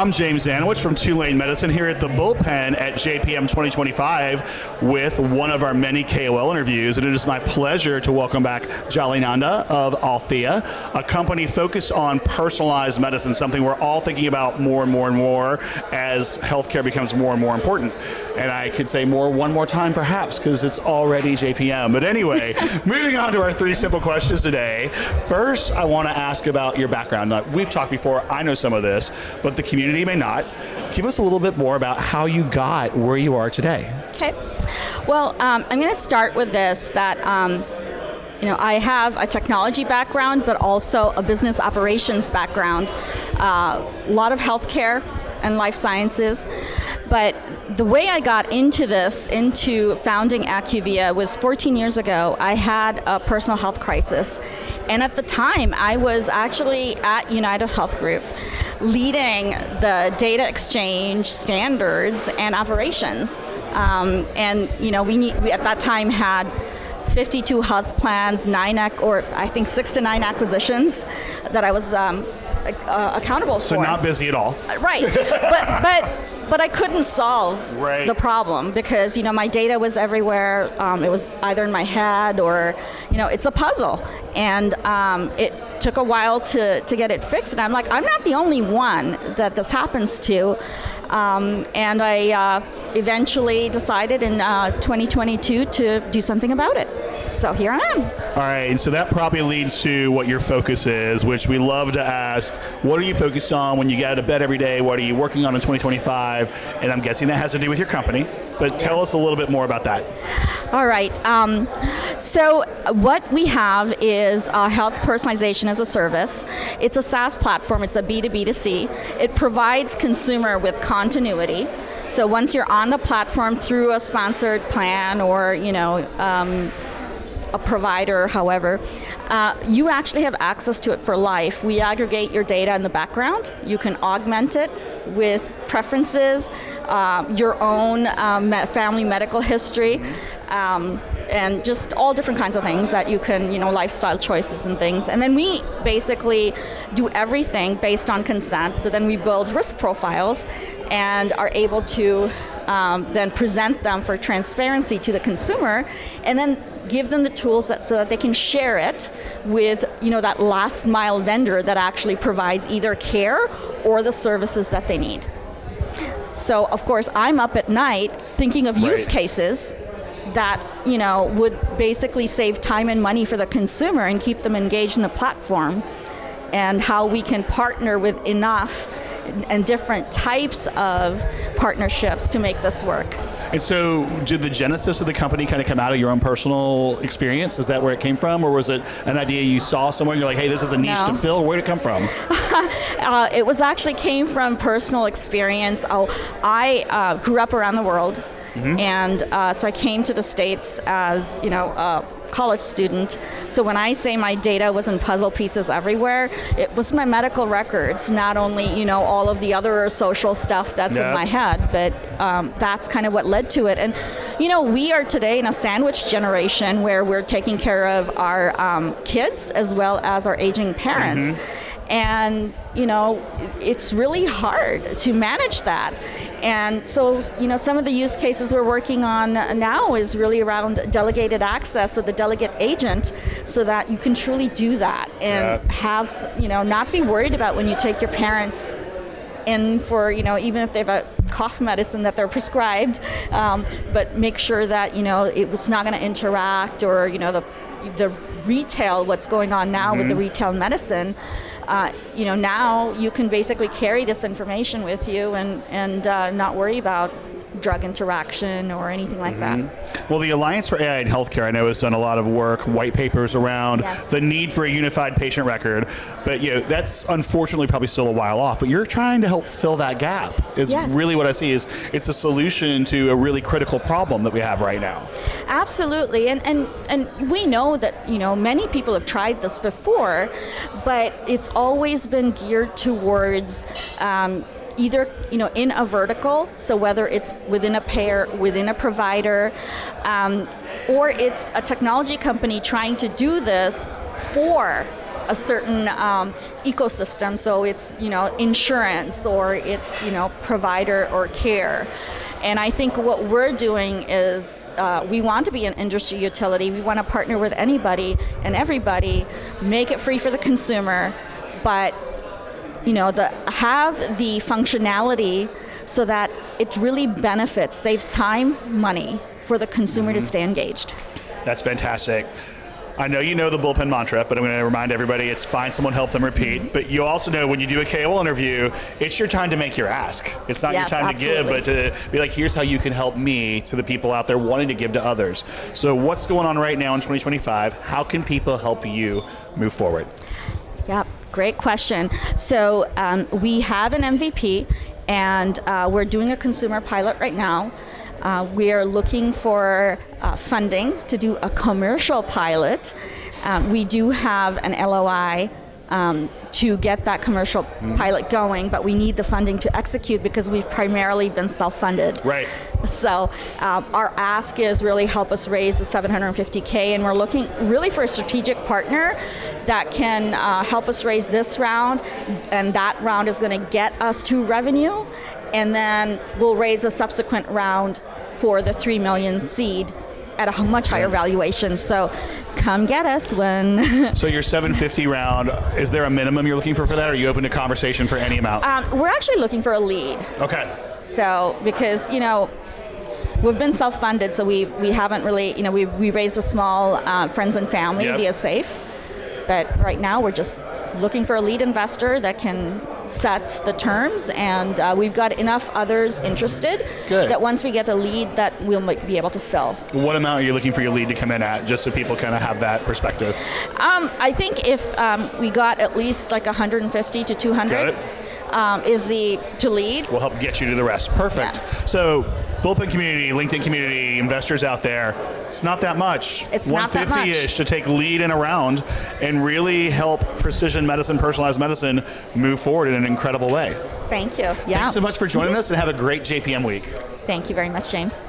I'm James Zanewicz from Tulane Medicine here at the Bullpen at JPM 2025 with one of our many KOL interviews, and it is my pleasure to welcome back Nanda of Altheia, a company focused on personalized medicine, something we're all thinking about more and more and more as healthcare becomes more and more important. And I could say more one more time perhaps because it's already JPM. But anyway, moving on to our three simple questions today. First, I want to ask about your background. Now, we've talked before, I know some of this, but the community may not. Give us a little bit more about how you got where you are today. Okay. Well, I'm going to start with this, that I have a technology background, but also a business operations background. A lot of healthcare and life sciences. But the way I got into this, into founding Acuvia, was 14 years ago. I had a personal health crisis. And at the time, I was actually at United Health Group, leading the data exchange standards and operations. We at that time had 52 health plans, 6 to 9 acquisitions that I was accountable for. So not busy at all. Right, but I couldn't solve the problem because my data was everywhere. It was either in my head or it's a puzzle, and it took a while to get it fixed. And I'm like, I'm not the only one that this happens to, and I eventually decided in 2022 to do something about it. So here I am. All right, and so that probably leads to what your focus is, which we love to ask. What are you focused on when you get out of bed every day? What are you working on in 2025? And I'm guessing that has to do with your company, but tell us a little bit more about that. All right, so what we have is health personalization as a service. It's a SaaS platform, it's a B2B2C. It provides consumer with continuity. So once you're on the platform through a sponsored plan or, a provider, however, you actually have access to it for life. We aggregate your data in the background. You can augment it with preferences, your own family medical history, and just all different kinds of things that you can, lifestyle choices and things. And then we basically do everything based on consent. So then we build risk profiles and are able to then present them for transparency to the consumer, and then give them the tools so that they can share it with that last mile vendor that actually provides either care or the services that they need. So of course I'm up at night thinking of use cases that would basically save time and money for the consumer and keep them engaged in the platform, and how we can partner with enough and different types of partnerships to make this work. And so did the genesis of the company kind of come out of your own personal experience? Is that where it came from? Or was it an idea you saw somewhere and you're like, hey, this is a niche to fill? Where did it come from? It was actually came from personal experience. I grew up around the world. Mm-hmm. And so I came to the States as, a college student. So when I say my data was in puzzle pieces everywhere, it was my medical records, not only, all of the other social stuff that's in my head, but that's kind of what led to it. And, we are today in a sandwich generation where we're taking care of our kids as well as our aging parents. Mm-hmm. And, it's really hard to manage that. And so, some of the use cases we're working on now is really around delegated access with the delegate agent, so that you can truly do that and have, not be worried about when you take your parents in for, even if they have a cough medicine that they're prescribed, but make sure that, it's not going to interact, or, the retail, what's going on now with the retail medicine. Now you can basically carry this information with you and not worry about drug interaction or anything like that. Well, the Alliance for AI in Healthcare, I know, has done a lot of work, white papers around the need for a unified patient record. But that's unfortunately probably still a while off. But you're trying to help fill that gap. Is really what I see. Is it's a solution to a really critical problem that we have right now. Absolutely, and we know that many people have tried this before, but it's always been geared towards either in a vertical, so whether it's within a payer, within a provider, or it's a technology company trying to do this for a certain ecosystem. So it's, insurance, or it's, provider or care. And I think what we're doing is we want to be an industry utility. We want to partner with anybody and everybody, make it free for the consumer, but have the functionality so that it really benefits, saves time, money for the consumer to stay engaged. That's fantastic. I know you know the Bullpen mantra, but I'm going to remind everybody it's find someone, help them, repeat. But you also know when you do a KOL interview, it's your time to make your ask. It's not your time absolutely. to give, but to be like, here's how you can help me, to the people out there wanting to give to others. So what's going on right now in 2025? How can people help you move forward? Yeah, great question. So we have an MVP, and we're doing a consumer pilot right now. We are looking for funding to do a commercial pilot. We do have an LOI to get that commercial pilot going, but we need the funding to execute because we've primarily been self-funded. Right. So our ask is really help us raise the $750K, and we're looking really for a strategic partner that can help us raise this round, and that round is going to get us to revenue, and then we'll raise a subsequent round for the $3 million seed at a much higher valuation. So come get us when... So your 750 round, is there a minimum you're looking for that? Or are you open to conversation for any amount? We're actually looking for a lead. Okay. So, because, we've been self-funded, so we haven't really, we raised a small friends and family via SAFE. But right now we're just looking for a lead investor that can set the terms, and we've got enough others interested that once we get a lead that we'll be able to fill. What amount are you looking for your lead to come in at, just so people kind of have that perspective? I think if we got at least like 150 to 200 is to lead. We'll help get you to the rest. Perfect. Yeah. So Bullpen community, LinkedIn community, investors out there, it's not that much. It's not that much. 150-ish to take lead in a round and really help precision medicine, personalized medicine move forward in an incredible way. Thank you. Yeah. Thanks so much for joining us, and have a great JPM week. Thank you very much, James.